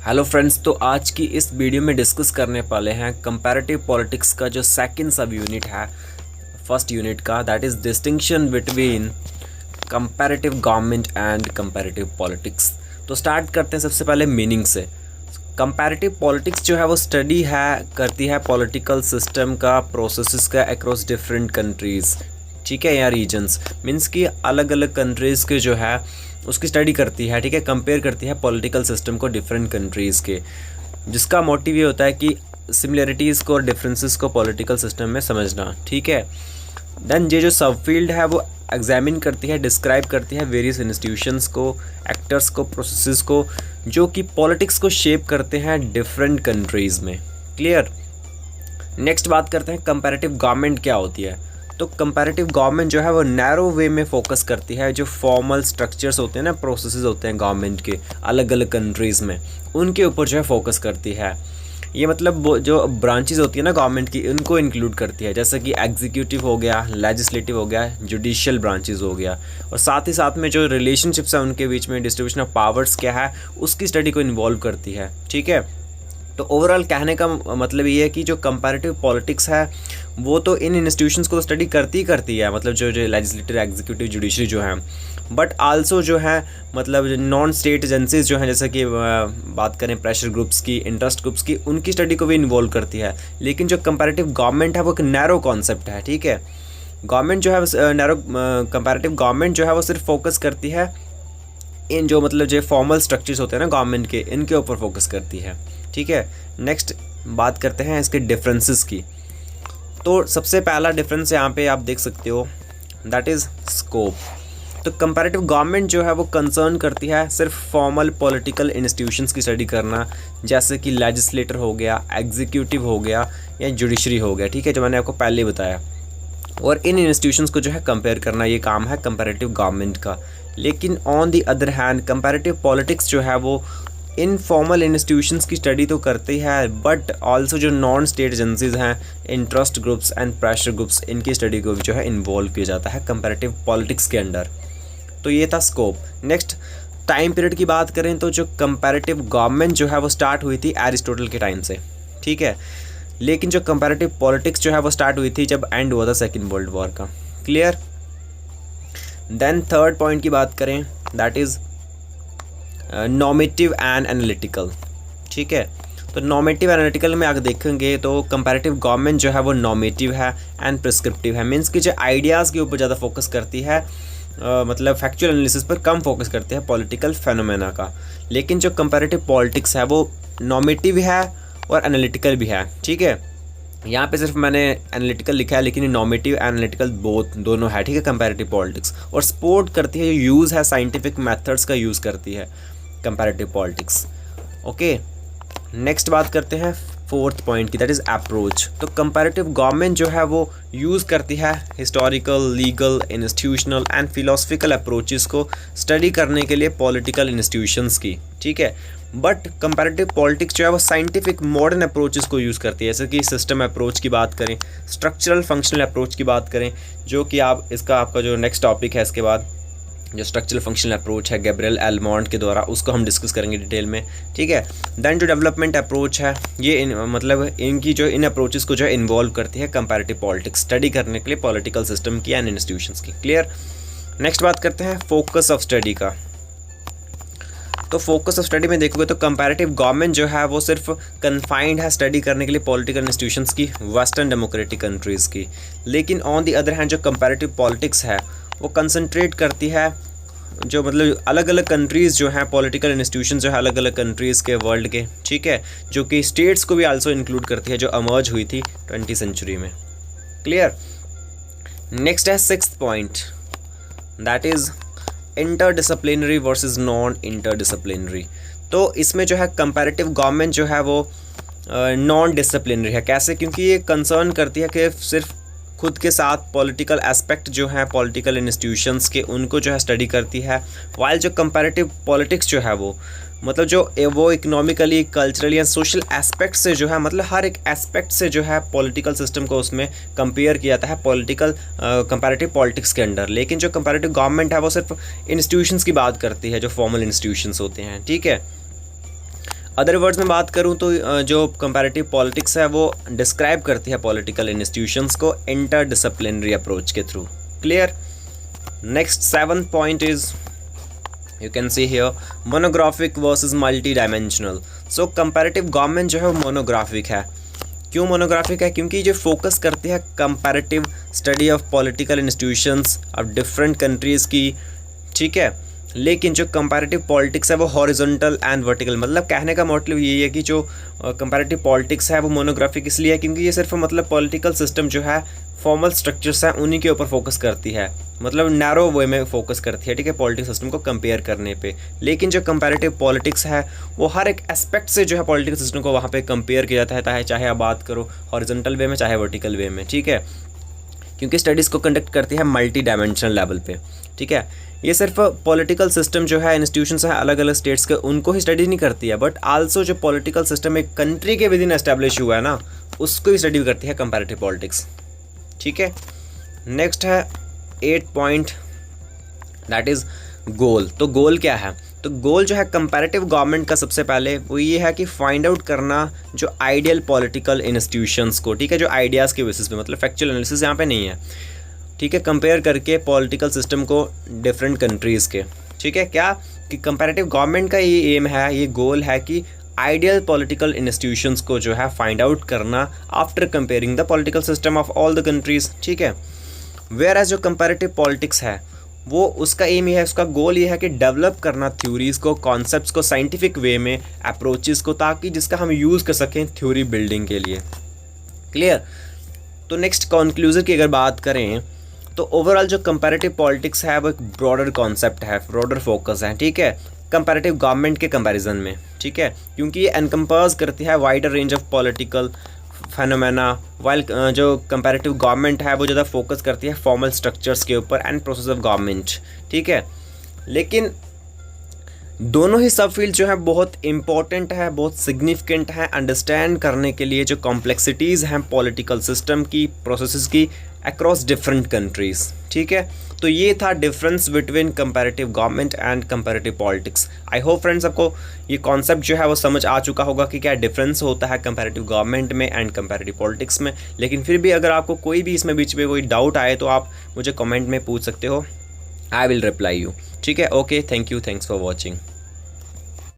Hello friends, तो आज की इस वीडियो में डिस्कस करने वाले हैं कंपैरेटिव पॉलिटिक्स का जो सेकंड सब यूनिट है फर्स्ट यूनिट का, that is distinction between comparative government and comparative politics. तो स्टार्ट करते हैं सबसे पहले मीनिंग से। कंपैरेटिव पॉलिटिक्स जो है वो स्टडी करती है पॉलिटिकल सिस्टम का, प्रोसेसेस का अक्रॉस डिफरेंट कंट्रीज़, ठीक है, या रीजन्स। मीन्स कि अलग अलग कंट्रीज़ के जो है उसकी स्टडी करती है, ठीक है, कंपेयर करती है पॉलिटिकल सिस्टम को डिफरेंट कंट्रीज़ के, जिसका मोटिव ये होता है कि सिमिलरिटीज़ को और डिफरेंसेस को पॉलिटिकल सिस्टम में समझना, ठीक है। देन ये जो सब फील्ड है वो एग्जामिन करती है, डिस्क्राइब करती है वेरियस इंस्टीट्यूशंस को, एक्टर्स को, प्रोसेसेस को, जो कि पॉलिटिक्स को शेप करते हैं डिफरेंट कंट्रीज़ में। क्लियर। नेक्स्ट बात करते हैं कंपैरेटिव गवर्नमेंट क्या होती है। तो कंपैरेटिव गवर्नमेंट जो है वो नैरो वे में फोकस करती है, जो फॉर्मल स्ट्रक्चर्स होते हैं ना, प्रोसेसेस होते हैं गवर्नमेंट के अलग अलग कंट्रीज़ में, उनके ऊपर जो है फोकस करती है। ये मतलब वो जो ब्रांचेस होती है ना गवर्नमेंट की, उनको इंक्लूड करती है, जैसे कि एग्जीक्यूटिव हो गया, लेजिस्लेटिव हो गया, जुडिशियल ब्रांचेस हो गया, और साथ ही साथ में जो रिलेशनशिप्स हैं उनके बीच में, डिस्ट्रीब्यूशन ऑफ पावर्स क्या है, उसकी स्टडी को इन्वॉल्व करती है, ठीक है। तो ओवरऑल कहने का मतलब ये है कि जो कंपैरेटिव पॉलिटिक्स है वो तो इन इंस्टीट्यूशंस को स्टडी करती है, मतलब जो लेजिस्लेटिव, एग्जीक्यूटिव, जुडिशरी जो है, बट आल्सो जो है मतलब नॉन स्टेट एजेंसीज जो हैं, जैसे कि बात करें प्रेशर ग्रुप्स की, इंटरेस्ट ग्रुप्स की, उनकी स्टडी को भी इन्वॉल्व करती है। लेकिन जो कंपैरेटिव गवर्नमेंट है वो एक नैरो कॉन्सेप्ट है, ठीक है। गवर्नमेंट जो है नैरो कंपैरेटिव गवर्नमेंट जो है वो सिर्फ फोकस करती है इन जो मतलब जो फॉर्मल स्ट्रक्चर्स होते हैं ना गवर्नमेंट के, इनके ऊपर फोकस करती है, ठीक है। नेक्स्ट बात करते हैं इसके डिफरेंसेस की। तो सबसे पहला डिफरेंस यहाँ पे आप देख सकते हो, दैट इज़ स्कोप। तो कंपैरेटिव गवर्नमेंट जो है वो कंसर्न करती है सिर्फ फॉर्मल पॉलिटिकल इंस्टीट्यूशंस की स्टडी करना, जैसे कि लेजिस्लेटर हो गया, एग्जीक्यूटिव हो गया, या जुडिशरी हो गया, ठीक है, जो मैंने आपको पहले बताया। और इन इंस्टीट्यूशंस को जो है कंपेयर करना, ये काम है कंपैरेटिव गवर्नमेंट का। लेकिन on the other hand comparative politics जो है वो इनफॉर्मल इंस्टीट्यूशंस की स्टडी तो करती है, बट आल्सो जो नॉन स्टेट एजेंसीज हैं, interest groups and pressure groups, इनकी स्टडी को भी जो है इन्वॉल्व किया जाता है कंपैरेटिव पॉलिटिक्स के अंडर। तो ये था स्कोप। नेक्स्ट टाइम पीरियड की बात करें तो जो कंपैरेटिव गवर्नमेंट जो है वो स्टार्ट हुई थी एरिस्टोटल के टाइम से, ठीक है। लेकिन जो कंपैरेटिव पॉलिटिक्स जो है वो स्टार्ट हुई थी जब एंड हुआ था सेकेंड वर्ल्ड वॉर का। क्लियर। देन थर्ड पॉइंट की बात करें, that is normative and analytical, ठीक है। तो नॉर्मेटिव एनालिटिकल में अगर देखेंगे तो कंपैरेटिव गवर्नमेंट जो है वो नॉर्मेटिव है एंड प्रिस्क्रिप्टिव है। मीन्स कि जो आइडियाज़ के ऊपर ज़्यादा फोकस करती है, मतलब फैक्चुअल एनालिसिस पर कम फोकस करते हैं पॉलिटिकल फेनोमेना का। लेकिन जो कंपैरेटिव पॉलिटिक्स है वो नॉर्मेटिव है और एनालिटिकल भी है, ठीक है। यहाँ पे सिर्फ मैंने एनालिटिकल लिखा है, लेकिन नॉर्मेटिव एनालिटिकल दोनों है, ठीक है, कंपैरेटिव पॉलिटिक्स। और सपोर्ट करती है, जो यूज़ है साइंटिफिक मेथड्स का यूज़ करती है कंपैरेटिव पॉलिटिक्स। ओके। नेक्स्ट बात करते हैं फोर्थ पॉइंट की, दैट इज़ अप्रोच। तो कंपैरेटिव गवर्नमेंट जो है वो यूज़ करती है historical, legal, institutional and philosophical approaches को स्टडी करने के लिए पॉलिटिकल इंस्टीट्यूशंस की, ठीक है। बट कंपैरेटिव पॉलिटिक्स जो है वो साइंटिफिक मॉडर्न अप्रोचेस को यूज़ करती है, जैसे कि सिस्टम अप्रोच की बात करें, स्ट्रक्चरल फंक्शनल अप्रोच की बात करें, जो कि आपका जो नेक्स्ट टॉपिक है इसके बाद, जो स्ट्रक्चरल फंक्शनल अप्रोच है गैब्रियल एलमोंट के द्वारा, उसको हम डिस्कस करेंगे डिटेल में, ठीक है। देन जो डेवलपमेंट अप्रोच है, ये मतलब इनकी जो इन अप्रोचेस को जो है इन्वॉल्व करती है कंपैरेटिव पॉलिटिक्स स्टडी करने के लिए पॉलिटिकल सिस्टम की एंड इंस्टीट्यूशंस की। क्लियर। नेक्स्ट बात करते हैं फोकस ऑफ स्टडी का। तो फोकस ऑफ स्टडी में देखोगे तो कंपैरेटिव गवर्नमेंट जो है वो सिर्फ कन्फाइंड है स्टडी करने के लिए पॉलिटिकल इंस्टीट्यूशंस की, वेस्टर्न डेमोक्रेटिक कंट्रीज़ की। लेकिन ऑन दी अदर हैंड जो कंपैरेटिव पॉलिटिक्स है वो कंसंट्रेट करती है जो मतलब अलग अलग कंट्रीज़ जो हैं, पॉलिटिकल इंस्टीट्यूशन जो है अलग अलग कंट्रीज़ के वर्ल्ड के, ठीक है, जो कि स्टेट्स को भी आल्सो इंक्लूड करती है, जो अमर्ज हुई थी 20वीं सेंचुरी में। क्लियर। नेक्स्ट है sixth point, that is interdisciplinary versus non interdisciplinary. तो इसमें जो है कंपैरेटिव गवर्नमेंट जो है वो नॉन डिसिप्लिनरी है। कैसे? क्योंकि ये कंसर्न करती है कि सिर्फ खुद के साथ पॉलिटिकल एस्पेक्ट जो है पॉलिटिकल इंस्टीट्यूशंस के, उनको जो है स्टडी करती है, वाइल जो कंपैरेटिव पॉलिटिक्स जो है वो मतलब जो वो इकोनॉमिकली, कल्चरली या सोशल एस्पेक्ट से जो है, मतलब हर एक एस्पेक्ट से जो है पॉलिटिकल सिस्टम को उसमें कंपेयर किया जाता है पॉलिटिकल कंपैरेटिव पॉलिटिक्स के अंडर। लेकिन जो कंपैरेटिव गवर्नमेंट है वो सिर्फ इंस्टीट्यूशंस की बात करती है, जो फॉर्मल इंस्टीट्यूशंस होते हैं, ठीक है। अदर वर्ड्स में बात करूं तो जो कंपैरेटिव पॉलिटिक्स है वो डिस्क्राइब करती है पॉलिटिकल इंस्टीट्यूशंस को इंटर डिसिप्लिनरी अप्रोच के through. Clear. Next 7th point is you can see here monographic versus multidimensional. So comparative government जो है वो मोनोग्राफिक है। क्यों मोनोग्राफिक है? क्योंकि जो फोकस करती है comparative study of political institutions of different countries की, ठीक है। लेकिन जो कंपैरेटिव पॉलिटिक्स है वो हॉरिजॉन्टल एंड वर्टिकल, मतलब कहने का मतलब यही है कि जो कंपैरेटिव पॉलिटिक्स है वो मोनोग्राफिक इसलिए है क्योंकि ये सिर्फ मतलब पॉलिटिकल सिस्टम जो है फॉर्मल स्ट्रक्चर्स हैं उन्हीं के ऊपर फोकस करती है, मतलब नैरो वे में फोकस करती है, ठीक है, पॉलिटिकल सिस्टम को कंपेयर करने पे। लेकिन जो कंपैरेटिव पॉलिटिक्स है वो हर एक एस्पेक्ट से जो है पॉलिटिकल सिस्टम को वहाँ पे कंपेयर किया जाता है, चाहे आप बात करो हॉरिजॉन्टल वे में चाहे वर्टिकल वे में, ठीक है, क्योंकि स्टडीज़ को कंडक्ट करती है मल्टी डायमेंशनल लेवल पे, ठीक है। ये सिर्फ पॉलिटिकल सिस्टम जो है इंस्टीट्यूशंस हैं अलग अलग स्टेट्स के उनको ही स्टडी नहीं करती है, बट आल्सो जो पॉलिटिकल सिस्टम एक कंट्री के विद इन एस्टैब्लिश हुआ है ना उसको भी स्टडी करती है कंपैरेटिव पॉलिटिक्स, ठीक है। नेक्स्ट है 8 पॉइंट, दैट इज़ गोल। तो गोल क्या है? तो गोल जो है कंपैरेटिव गवर्नमेंट का सबसे पहले वो ये है कि फाइंड आउट करना जो आइडियल पॉलिटिकल इंस्टीट्यूशंस को, ठीक है, जो आइडियाज़ के बेसिस पे, मतलब फैक्चुअल एनालिसिस यहाँ पे नहीं है, ठीक है, कंपेयर करके पॉलिटिकल सिस्टम को डिफरेंट कंट्रीज़ के, ठीक है। क्या कि कंपैरेटिव गवर्नमेंट का ये एम है, ये गोल है कि आइडियल पॉलिटिकल इंस्टीट्यूशंस को जो है फाइंड आउट करना after comparing the political system of all the countries, ठीक है। वेयर एज जो कंपैरेटिव पॉलिटिक्स है वो उसका एम ये है, उसका गोल ये है कि डेवलप करना थ्योरीज़ को, कॉन्सेप्ट्स को साइंटिफिक वे में, अप्रोचेस को, ताकि जिसका हम यूज़ कर सकें थ्योरी बिल्डिंग के लिए। क्लियर। तो नेक्स्ट कंक्लूजन की अगर बात करें तो ओवरऑल जो कंपैरेटिव पॉलिटिक्स है वो एक ब्रॉडर कॉन्सेप्ट है, ब्रॉडर फोकस है, ठीक है, कंपैरेटिव गवर्नमेंट के कंपैरिजन में, ठीक है, क्योंकि ये एनकम्पर्स करती है wider range of political phenomena, while जो कंपैरेटिव गवर्नमेंट है वो ज़्यादा फोकस करती है फॉर्मल स्ट्रक्चर्स के ऊपर एंड प्रोसेस ऑफ गवर्नमेंट, ठीक है। लेकिन दोनों ही सब फील्ड जो है बहुत इंपॉर्टेंट है, बहुत सिग्निफिकेंट है अंडरस्टैंड करने के लिए जो कॉम्प्लेक्सिटीज़ हैं पॉलिटिकल सिस्टम की, प्रोसेसेस की अक्रॉस डिफरेंट कंट्रीज़, ठीक है। तो ये था difference between comparative government and comparative politics. I hope friends आपको ये कॉन्सेप्ट जो है वो समझ आ चुका होगा कि क्या डिफरेंस होता है कंपैरेटिव गवर्नमेंट में एंड कंपैरेटिव पॉलिटिक्स में। लेकिन फिर भी अगर आपको कोई भी इसमें बीच में कोई डाउट आए तो आप मुझे कमेंट में पूछ सकते हो, आई विल रिप्लाई यू, ठीक है। Okay, thank you, thanks for watching.